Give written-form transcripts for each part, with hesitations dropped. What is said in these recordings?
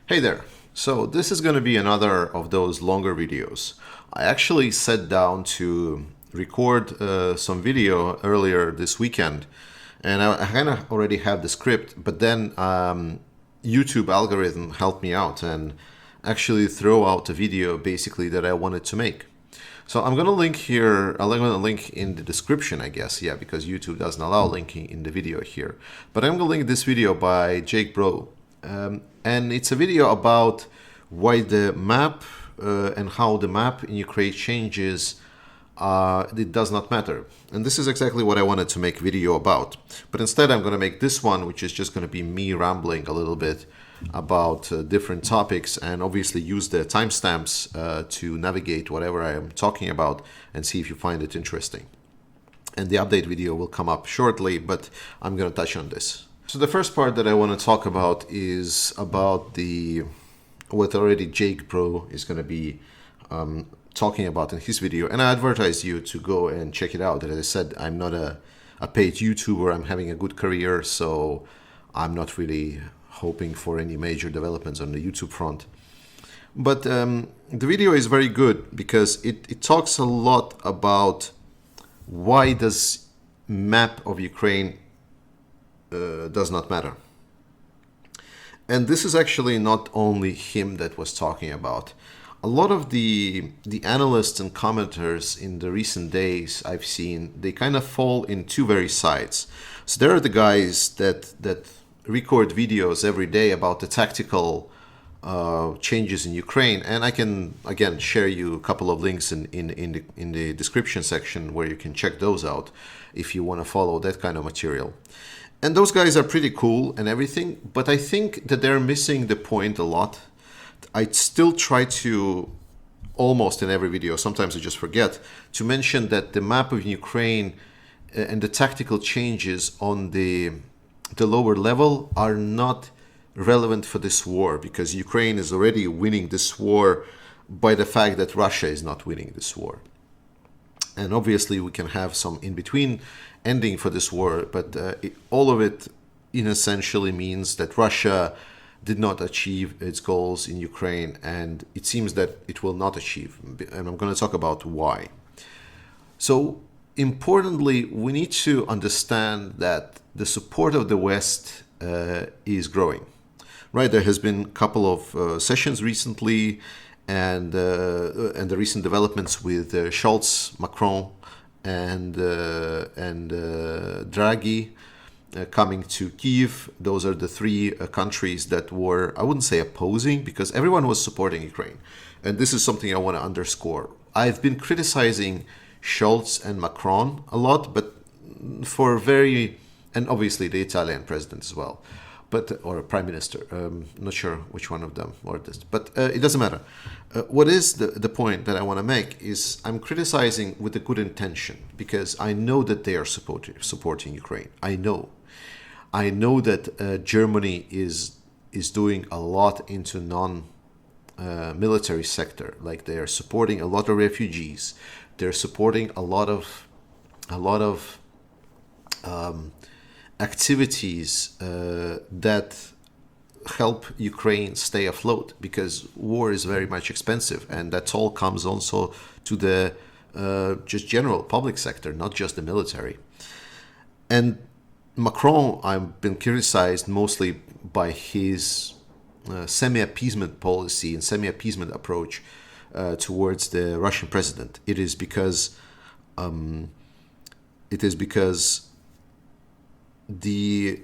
Hey there. So this is going to be another of those longer videos. I actually sat down to record some video earlier this weekend, and I kind of already have the script, but then YouTube algorithm helped me out and actually throw out a video basically that I wanted to make. So I'm going to link here, I'm going to link in the description, I guess, yeah, because YouTube doesn't allow linking in the video here. But I'm going to link this video by Broe. And it's a video about why the map and how the map in Ukraine changes, it does not matter. And this is exactly what I wanted to make a video about. But instead I'm going to make this one, which is just going to be me rambling a little bit about different topics, and obviously use the timestamps to navigate whatever I am talking about and see if you find it interesting. And the update video will come up shortly, but I'm going to touch on this. So the first part that I want to talk about is about what already Broe is going to be talking about in his video. And I advertise you to go and check it out. As I said, I'm not a paid YouTuber. I'm having a good career, so I'm not really hoping for any major developments on the YouTube front. But the video is very good because it talks a lot about why does map of Ukraine does not matter. And this is actually not only him that was talking about. A lot of the analysts and commenters in the recent days I've seen, they kind of fall in two very sides. So there are the guys that record videos every day about the tactical changes in Ukraine, and I can again share you a couple of links in the description section where you can check those out if you want to follow that kind of material. And those guys are pretty cool and everything, but I think that they're missing the point a lot. I still try to, almost in every video, sometimes I just forget, to mention that the map of Ukraine and the tactical changes on the lower level are not relevant for this war, because Ukraine is already winning this war by the fact that Russia is not winning this war. And obviously we can have some in-between ending for this war, but all of it essentially means that Russia did not achieve its goals in Ukraine, and it seems that it will not achieve. And I'm going to talk about why. So importantly, we need to understand that the support of the West is growing. Right, there has been a couple of sessions recently, and the recent developments with Scholz, Macron, and Draghi coming to Kyiv. Those are the three countries that were, I wouldn't say opposing, because everyone was supporting Ukraine. And this is something I want to underscore. I've been criticizing Scholz and Macron a lot, but and obviously the Italian president as well, or prime minister. Not sure which one of them or this, but it doesn't matter. What is the point that I want to make is I'm criticizing with a good intention, because I know that they are supporting Ukraine. I know that Germany is doing a lot into non-military sector. Like, they are supporting a lot of refugees. They're supporting a lot of activities that help Ukraine stay afloat, because war is very much expensive, and that all comes also to the just general public sector, not just the military. And Macron, I've been criticized mostly by his semi-appeasement policy and semi-appeasement approach towards the Russian president. It is because the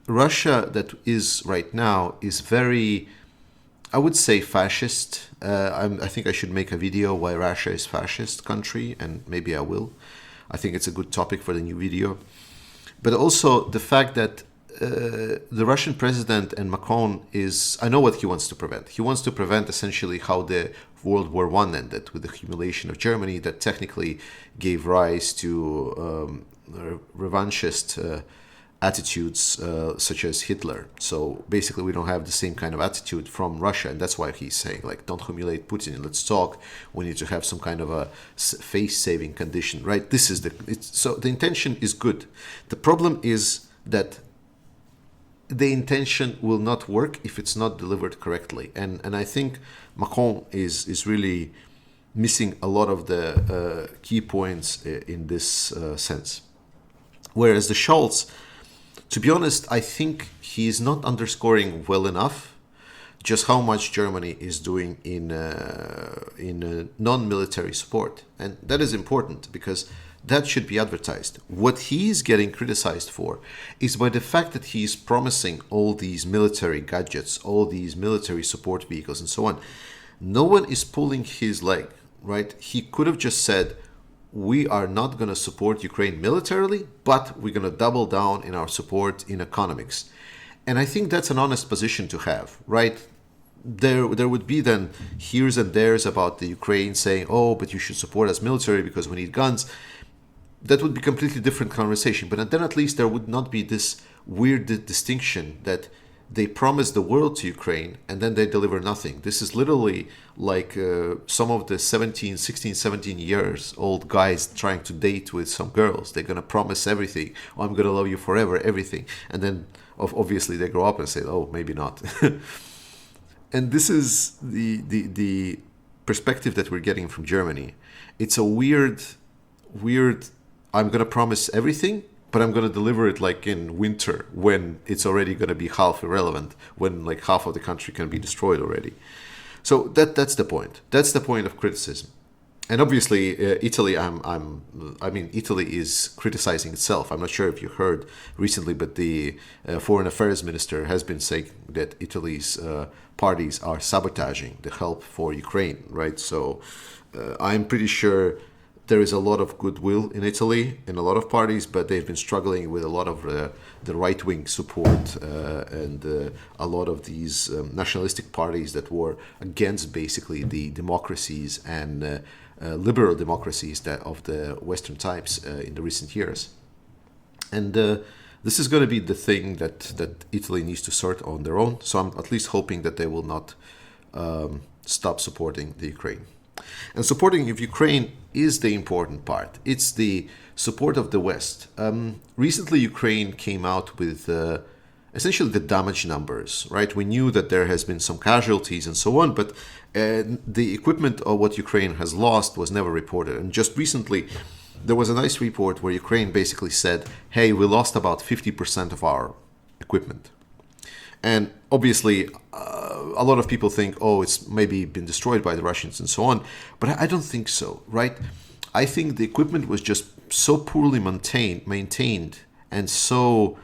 Russia that is right now is very, I would say, fascist. I think I should make a video why Russia is fascist country, and maybe I will. I think it's a good topic for the new video. But also the fact that the Russian president and Macron I know what he wants to prevent. He wants to prevent essentially how the World War I ended, with the humiliation of Germany that technically gave rise to revanchist attitudes such as Hitler. So basically we don't have the same kind of attitude from Russia, and that's why he's saying, like, don't humiliate Putin, let's talk. We need to have some kind of a face-saving condition, right? This is so the intention is good. The problem is that the intention will not work if it's not delivered correctly. And I think Macron is really missing a lot of the key points in this sense. Whereas the Scholz, to be honest, I think he is not underscoring well enough just how much Germany is doing in non-military support. And that is important because that should be advertised. What he is getting criticized for is by the fact that he is promising all these military gadgets, all these military support vehicles and so on. No one is pulling his leg, right? He could have just said, we are not going to support Ukraine militarily, but we're going to double down in our support in economics. And I think that's an honest position to have, right? There would be then heres and theres about the Ukraine saying, oh, but you should support us military because we need guns. That would be a completely different conversation. But then at least there would not be this weird distinction that they promise the world to Ukraine and then they deliver nothing. This is literally like some of the 16, 17 years old guys trying to date with some girls. They're going to promise everything. Oh, I'm going to love you forever, everything. And then obviously they grow up and say, oh, maybe not. And this is the perspective that we're getting from Germany. It's a weird, I'm going to promise everything, but I'm going to deliver it like in winter when it's already going to be half irrelevant, when like half of the country can be destroyed already. So that's the point. That's the point of criticism. And obviously, Italy, Italy is criticizing itself. I'm not sure if you heard recently, but the foreign affairs minister has been saying that Italy's parties are sabotaging the help for Ukraine, right? So I'm pretty sure there is a lot of goodwill in Italy in a lot of parties, but they've been struggling with a lot of the right-wing support and a lot of these nationalistic parties that were against basically the democracies and liberal democracies of the Western types in the recent years. And this is going to be the thing that Italy needs to sort on their own. So I'm at least hoping that they will not stop supporting the Ukraine. And supporting of Ukraine is the important part. It's the support of the West. Recently, Ukraine came out with essentially the damage numbers, right? We knew that there has been some casualties and so on, but the equipment of what Ukraine has lost was never reported. And just recently, there was a nice report where Ukraine basically said, hey, we lost about 50% of our equipment. And obviously, a lot of people think, oh, it's maybe been destroyed by the Russians and so on. But I don't think so, right? I think the equipment was just so poorly maintained and so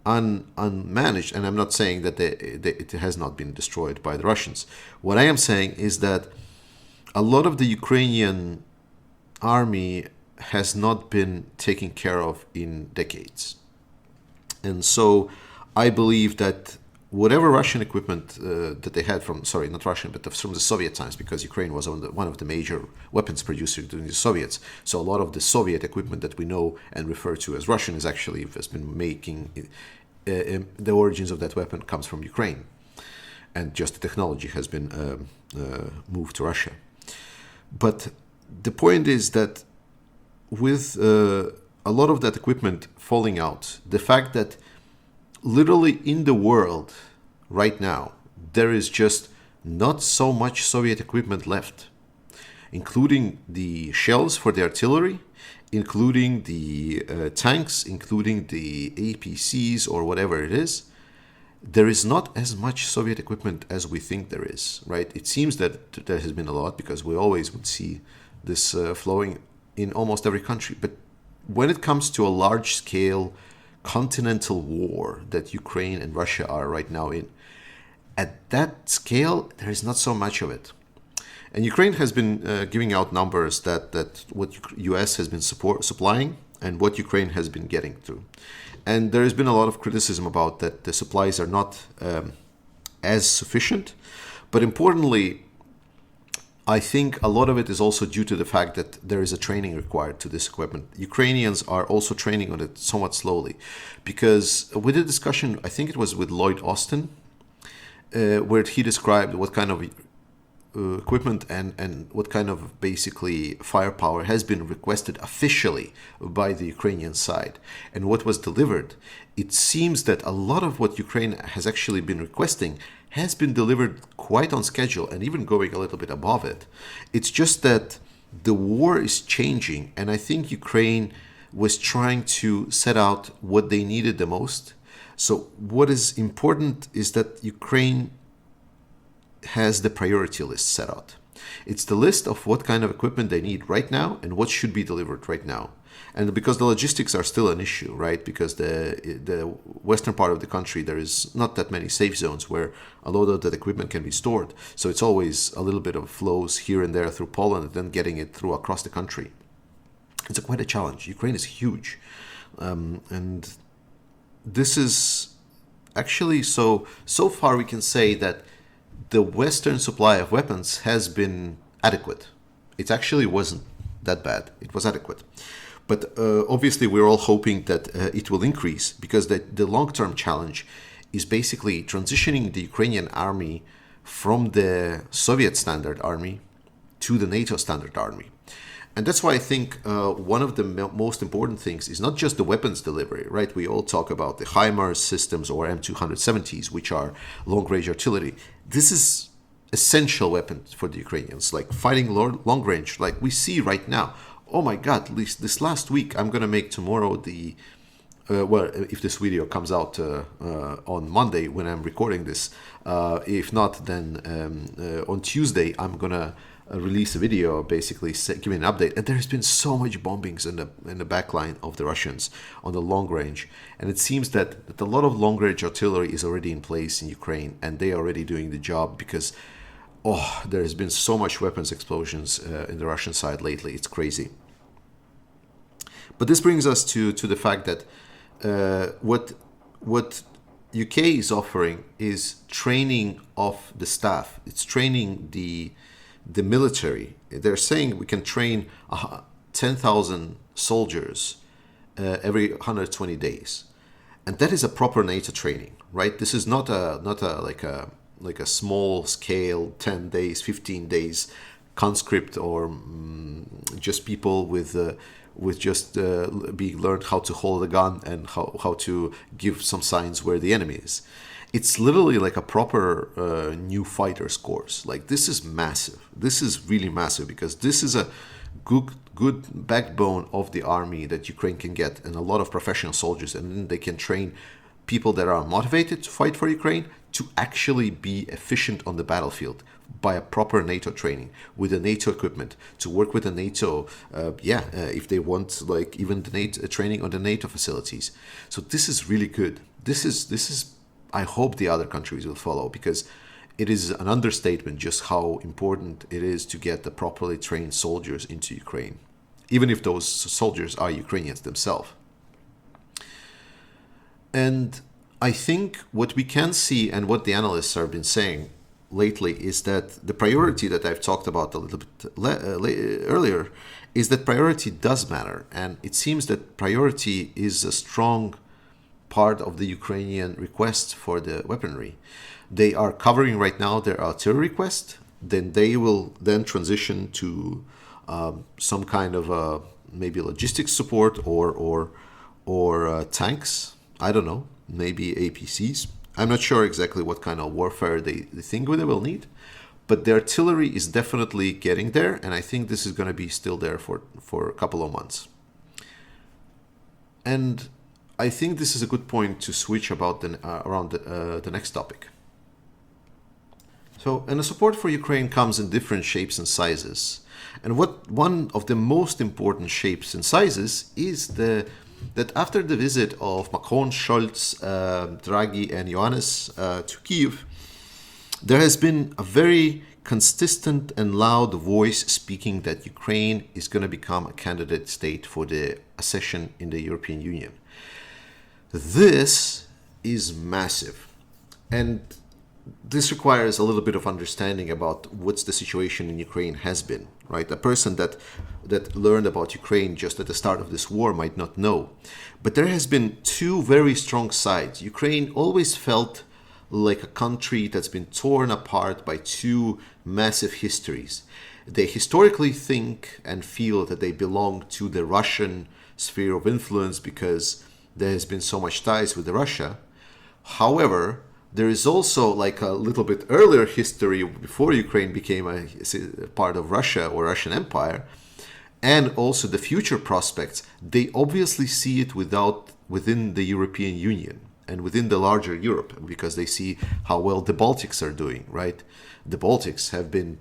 unmanaged. And I'm not saying that it has not been destroyed by the Russians. What I am saying is that a lot of the Ukrainian army has not been taken care of in decades. And so I believe that whatever Russian equipment that they had from the Soviet times, because Ukraine was one of the major weapons producers during the Soviets. So a lot of the Soviet equipment that we know and refer to as Russian has been making, the origins of that weapon comes from Ukraine. And just the technology has been moved to Russia. But the point is that with a lot of that equipment falling out, the fact that literally in the world right now, there is just not so much Soviet equipment left, including the shells for the artillery, including the tanks, including the APCs or whatever it is. There is not as much Soviet equipment as we think there is, right? It seems that there has been a lot because we always would see this flowing in almost every country. But when it comes to a large-scale continental war that Ukraine and Russia are right now in, at that scale, there is not so much of it. And Ukraine has been giving out numbers that what US has been supplying and what Ukraine has been getting through. And there has been a lot of criticism about that the supplies are not as sufficient. But importantly, I think a lot of it is also due to the fact that there is a training required to this equipment. Ukrainians are also training on it somewhat slowly. Because with the discussion, I think it was with Lloyd Austin, where he described what kind of equipment and what kind of basically firepower has been requested officially by the Ukrainian side and what was delivered, it seems that a lot of what Ukraine has actually been requesting has been delivered quite on schedule and even going a little bit above it. It's just that the war is changing, and I think Ukraine was trying to set out what they needed the most. So what is important is that Ukraine has the priority list set out. It's the list of what kind of equipment they need right now and what should be delivered right now. And because the logistics are still an issue, right? Because the western part of the country, there is not that many safe zones where a lot of that equipment can be stored. So it's always a little bit of flows here and there through Poland and then getting it through across the country. It's quite a challenge. Ukraine is huge. And this is actually, so far we can say that the Western supply of weapons has been adequate. It actually wasn't that bad. It was adequate. But obviously we're all hoping that it will increase, because the long-term challenge is basically transitioning the Ukrainian army from the Soviet standard army to the NATO standard army. And that's why I think one of the most important things is not just the weapons delivery, right? We all talk about the HIMARS systems or M270s, which are long-range artillery. This is essential weapons for the Ukrainians, like fighting long range, like we see right now. Oh my God, at least this last week, I'm going to make tomorrow the, if this video comes out on Monday when I'm recording this, if not, then on Tuesday, I'm going to release a video basically giving an update. And there's been so much bombings in the back line of the Russians on the long range. And it seems that a lot of long range artillery is already in place in Ukraine, and they are already doing the job, because there has been so much weapons explosions in the Russian side lately. It's crazy. But this brings us to the fact that what UK is offering is training of the staff. It's training the military. They're saying we can train 10,000 soldiers every 120 days, and that is a proper NATO training, right? This is not a like a small scale 10 days, 15 days conscript, or just people with just being learned how to hold a gun and how to give some signs where the enemy is. It's literally like a proper new fighters course. Like, this is massive. This is really massive, because this is a good backbone of the army that Ukraine can get, and a lot of professional soldiers, and then they can train people that are motivated to fight for Ukraine to actually be efficient on the battlefield by a proper NATO training with the NATO equipment, to work with the NATO, if they want, like even the NATO training on the NATO facilities. So this is really good. This is. I hope the other countries will follow, because it is an understatement just how important it is to get the properly trained soldiers into Ukraine, even if those soldiers are Ukrainians themselves. And I think what we can see, and what the analysts have been saying lately, is that the priority that I've talked about a little bit earlier is that priority does matter. And it seems that priority is a strong part of the Ukrainian request for the weaponry. They are covering right now their artillery request. Then they will then transition to some kind of maybe logistics support or tanks. I don't know, maybe APCs. I'm not sure exactly what kind of warfare they think they will need, but the artillery is definitely getting there, and I think this is going to be still there for a couple of months. And I think this is a good point to switch about around the next topic. So, and the support for Ukraine comes in different shapes and sizes. And one of the most important shapes and sizes is that after the visit of Macron, Scholz, Draghi, and Ioannis to Kyiv, there has been a very consistent and loud voice speaking that Ukraine is going to become a candidate state for the accession in the European Union. This is massive, and this requires a little bit of understanding about what's the situation in Ukraine has been, right? A person that learned about Ukraine just at the start of this war might not know. But there has been two very strong sides. Ukraine always felt like a country that's been torn apart by two massive histories. They historically think and feel that they belong to the Russian sphere of influence because there has been so much ties with Russia. However, there is also like a little bit earlier history before Ukraine became a part of Russia or Russian Empire, and also the future prospects. They obviously see it within the European Union and within the larger Europe, because they see how well the Baltics are doing, right? The Baltics have been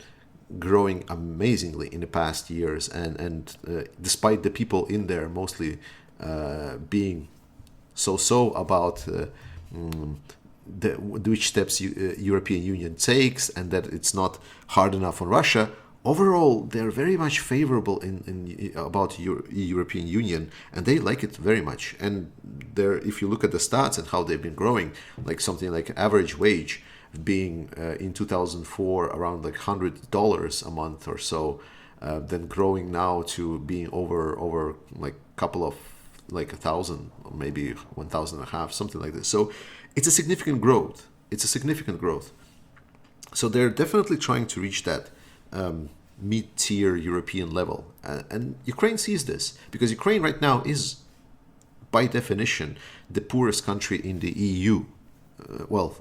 growing amazingly in the past years, and despite the people in there mostly being so about which steps European Union takes, and that it's not hard enough on Russia. Overall, they're very much favorable about European Union, and they like it very much. And if you look at the stats and how they've been growing, like something like average wage being in 2004 around like $100 a month or so, then growing now to being over like a couple of like 1,000 or maybe 1,000 and a half, something like this. So it's a significant growth. So they're definitely trying to reach that mid-tier European level. And Ukraine sees this, because Ukraine right now is, by definition, the poorest country in the EU. Well,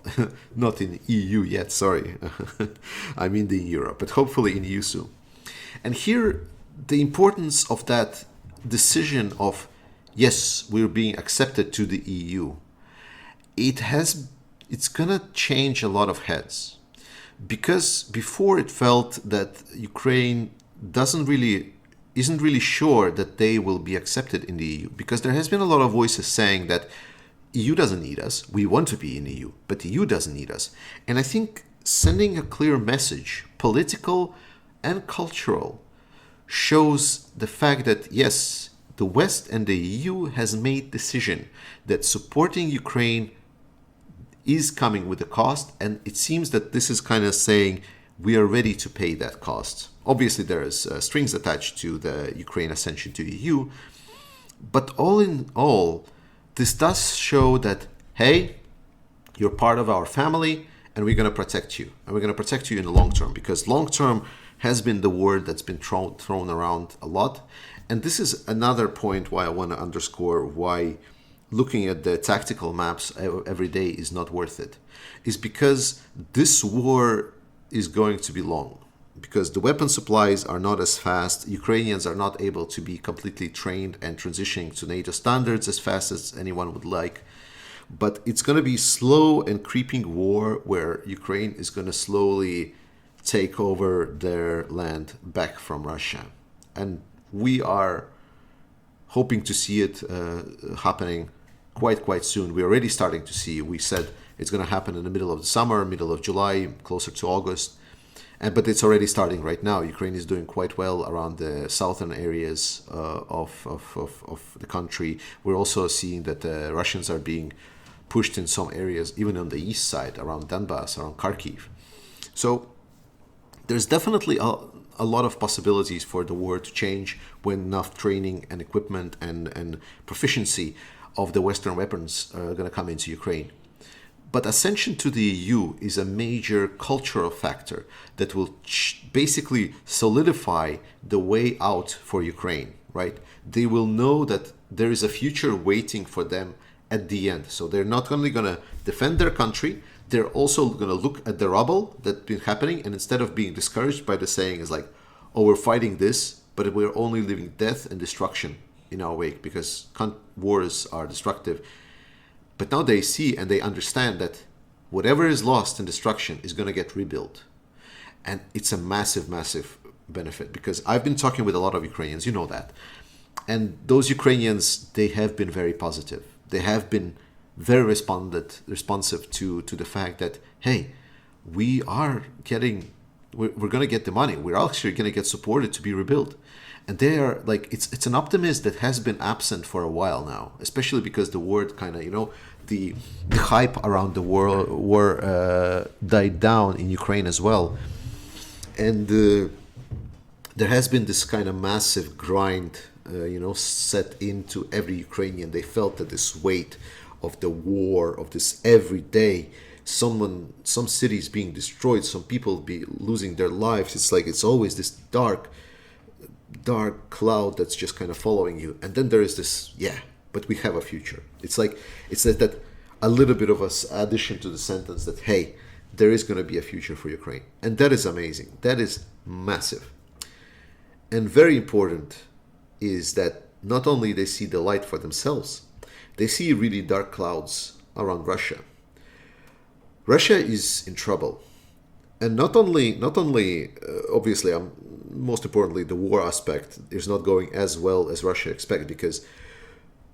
not in EU yet, sorry. I mean the Europe, but hopefully in EU soon. And here, the importance of that decision of, yes, we're being accepted to the EU, it's gonna change a lot of heads. Because before it felt that Ukraine isn't really sure that they will be accepted in the EU, because there has been a lot of voices saying that EU doesn't need us, we want to be in the EU, but the EU doesn't need us. And I think sending a clear message, political and cultural, shows the fact that yes, the West and the EU has made decision that supporting Ukraine is coming with a cost, and it seems that this is kind of saying we are ready to pay that cost. Obviously, there is strings attached to the Ukraine ascension to the EU, but all in all, this does show that, hey, you're part of our family, and we're going to protect you. And we're going to protect you in the long term, because long term has been the word that's been thrown around a lot. And this is another point why I want to underscore why looking at the tactical maps every day is not worth it. Is because this war is going to be long. Because the weapon supplies are not as fast. Ukrainians are not able to be completely trained and transitioning to NATO standards as fast as anyone would like. But it's going to be slow and creeping war where Ukraine is going to slowly take over their land back from Russia. And we are hoping to see it happening quite soon. We're already starting to see. We said it's going to happen in the middle of the summer, middle of July, closer to August. But it's already starting right now. Ukraine is doing quite well around the southern areas of the country. We're also seeing that the Russians are being pushed in some areas, even on the east side, around Donbass, around Kharkiv. So there's definitely a lot of possibilities for the war to change when enough training and equipment and proficiency of the Western weapons are going to come into Ukraine. But ascension to the EU is a major cultural factor that will basically solidify the way out for Ukraine, right? They will know that there is a future waiting for them at the end. So they're not only going to defend their country, they're also going to look at the rubble that's been happening, and instead of being discouraged by the saying is like, oh, we're fighting this, but we're only leaving death and destruction in our wake, because wars are destructive. But now they see and they understand that whatever is lost in destruction is going to get rebuilt. And it's a massive benefit, because I've been talking with a lot of Ukrainians, you know that. And those Ukrainians, they have been very positive. They have been very responsive to the fact that, hey, we're going to get the money. We're actually going to get supported to be rebuilt. And they are like, it's an optimism that has been absent for a while now, especially because the word kind of, the hype around the war died down in Ukraine as well. And there has been this kind of massive grind, set into every Ukrainian. They felt that this weight of the war, of this everyday some cities being destroyed, some people be losing their lives. It's like it's always this dark cloud that's just kind of following you. And then there is this, yeah, but we have a future. It's like it's that a little bit of a addition to the sentence that, hey, there is going to be a future for Ukraine. And that is amazing. That is massive. And very important is that not only they see the light for themselves, they see really dark clouds around Russia. Russia is in trouble. And not only obviously, most importantly, the war aspect is not going as well as Russia expected, because,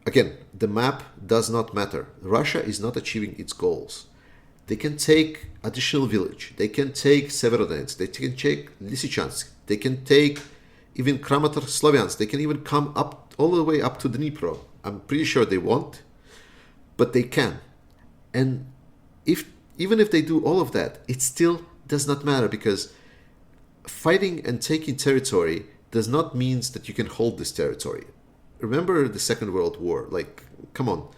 again, the map does not matter. Russia is not achieving its goals. They can take additional village. They can take Severodonetsk. They can take Lysychansk. They can take even Kramatorsk-Slavyansk. They can even come up all the way up to Dnipro. I'm pretty sure they won't, but they can. And even if they do all of that, it still does not matter, because fighting and taking territory does not mean that you can hold this territory. Remember the Second World War. Like, come on.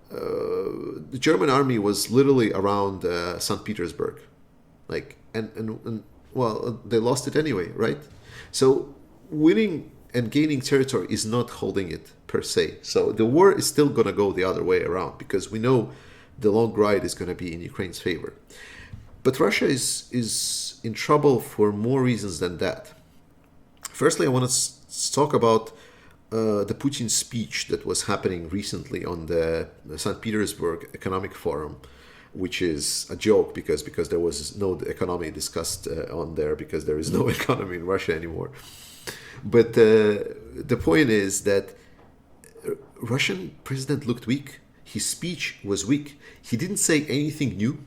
The German army was literally around St. Petersburg. Like, and well, they lost it anyway, right? So winning and gaining territory is not holding it per se. So the war is still going to go the other way around, because we know the long ride is going to be in Ukraine's favor. But Russia is in trouble for more reasons than that. Firstly, I want to talk about the Putin speech that was happening recently on the St. Petersburg Economic Forum, which is a joke because there was no economy discussed on there, because there is no economy in Russia anymore. But the point is that Russian president looked weak. His speech was weak. He didn't say anything new.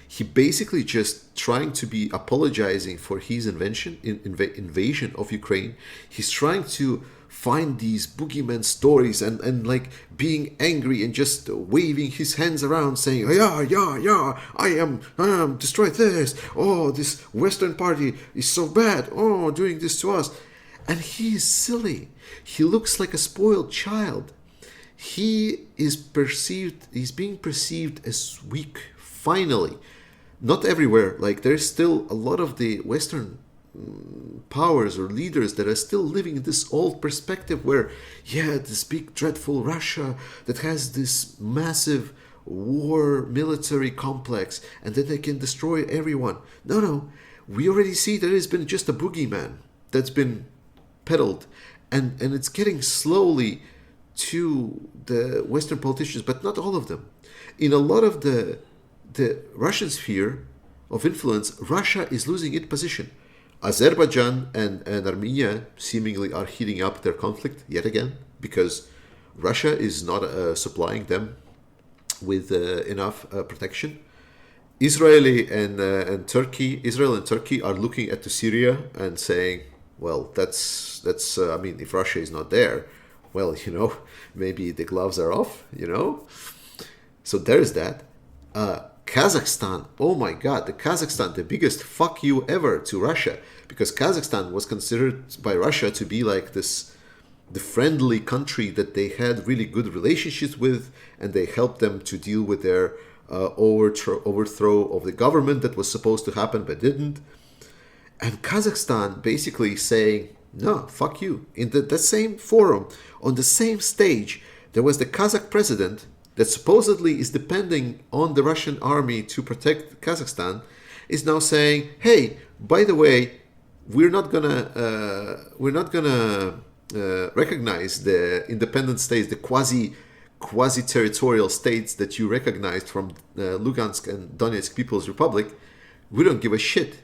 He basically just trying to be apologizing for his invasion of Ukraine. He's trying to find these boogeyman stories and like being angry and just waving his hands around saying, yeah, I am destroyed this. Oh, this Western party is so bad. Oh, doing this to us. And he is silly. He looks like a spoiled child. He's being perceived as weak, finally. Not everywhere. Like, there's still a lot of the Western powers or leaders that are still living in this old perspective where, yeah, this big dreadful Russia that has this massive war military complex and that they can destroy everyone. No, we already see there has been just a boogeyman that's been peddled, and it's getting slowly to the Western politicians, but not all of them. In a lot of the Russian sphere of influence, Russia is losing its position. Azerbaijan and Armenia seemingly are heating up their conflict yet again, because Russia is not supplying them with enough protection. Israel and Turkey are looking at Syria and saying, well, that's I mean, if Russia is not there, well, maybe the gloves are off, So there's that. Kazakhstan, oh my God, the biggest fuck you ever to Russia, because Kazakhstan was considered by Russia to be like the friendly country that they had really good relationships with, and they helped them to deal with their overthrow of the government that was supposed to happen but didn't. And Kazakhstan basically saying, no, fuck you. In the same forum, on the same stage, there was the Kazakh president that supposedly is depending on the Russian army to protect Kazakhstan, is now saying, hey, by the way, we're not gonna recognize the independent states, the quasi-territorial states that you recognized from Lugansk and Donetsk People's Republic. We don't give a shit.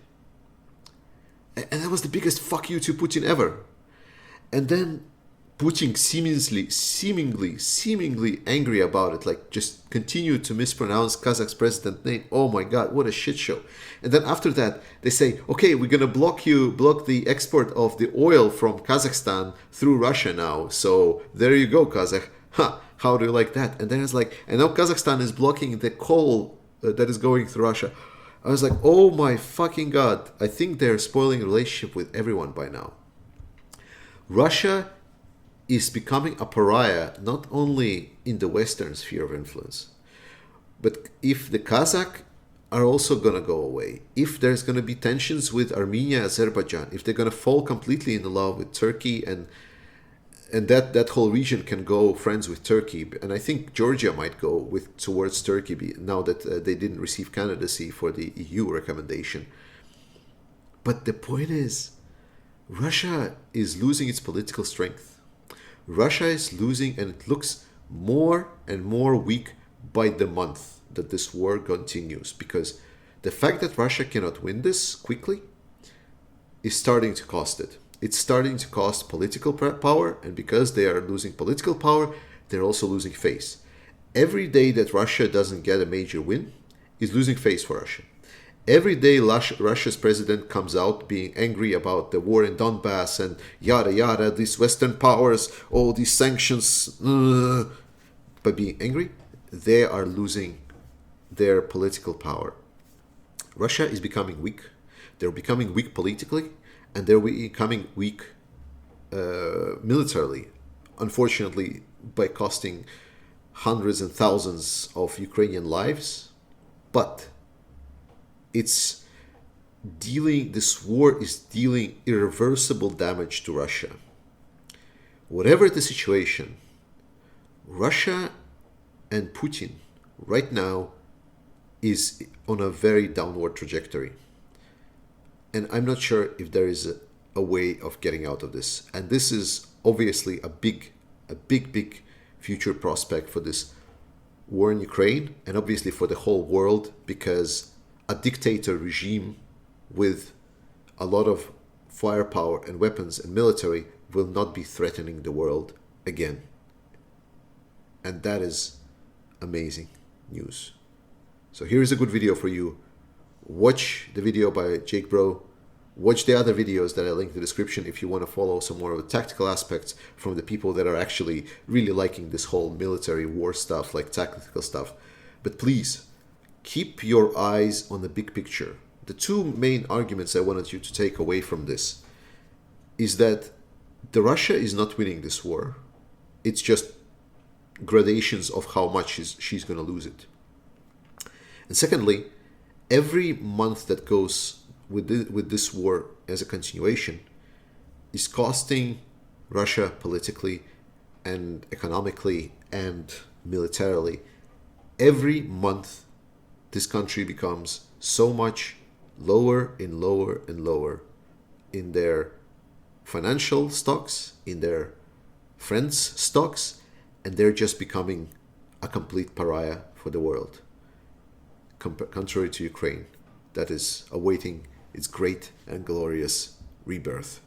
And that was the biggest fuck you to Putin ever. And then Putin seemingly angry about it, like just continue to mispronounce Kazakh's president name. Oh my God, what a shit show. And then after that, they say, okay, we're gonna block the export of the oil from Kazakhstan through Russia now. So there you go, Kazakh. How do you like that? And then it's like, and now Kazakhstan is blocking the coal that is going through Russia. I was like, oh my fucking God. I think they're spoiling a relationship with everyone by now. Russia is becoming a pariah not only in the Western sphere of influence, but if the Kazakh are also going to go away. If there's going to be tensions with Armenia, Azerbaijan, if they're going to fall completely in love with Turkey, and that whole region can go friends with Turkey, and I think Georgia might go towards Turkey now that they didn't receive candidacy for the EU recommendation. But the point is, Russia is losing its political strength. Russia is losing, and it looks more and more weak by the month that this war continues, because the fact that Russia cannot win this quickly is starting to cost it. It's starting to cost political power, and because they are losing political power, they're also losing face. Every day that Russia doesn't get a major win is losing face for Russia. Every day Russia's president comes out being angry about the war in Donbass and yada yada, these Western powers, all these sanctions, by being angry, they are losing their political power. Russia is becoming weak. They're becoming weak politically, and they're becoming weak militarily, unfortunately, by costing hundreds and thousands of Ukrainian lives. But this war is dealing irreversible damage to Russia. Whatever the situation, Russia and Putin right now is on a very downward trajectory. And I'm not sure if there is a way of getting out of this. And this is obviously a big future prospect for this war in Ukraine, and obviously for the whole world, because a dictator regime with a lot of firepower and weapons and military will not be threatening the world again. And that is amazing news. So here is a good video for you. Watch the video by Jake Broe. Watch the other videos that I link in the description if you want to follow some more of the tactical aspects from the people that are actually really liking this whole military war stuff, like tactical stuff. But please, keep your eyes on the big picture. The two main arguments I wanted you to take away from this is that Russia is not winning this war. It's just gradations of how much she's going to lose it. And secondly, every month that goes with this war as a continuation is costing Russia politically and economically and militarily. Every month, this country becomes so much lower and lower and lower in their financial stocks, in their friends' stocks, and they're just becoming a complete pariah for the world. Contrary to Ukraine, that is awaiting its great and glorious rebirth.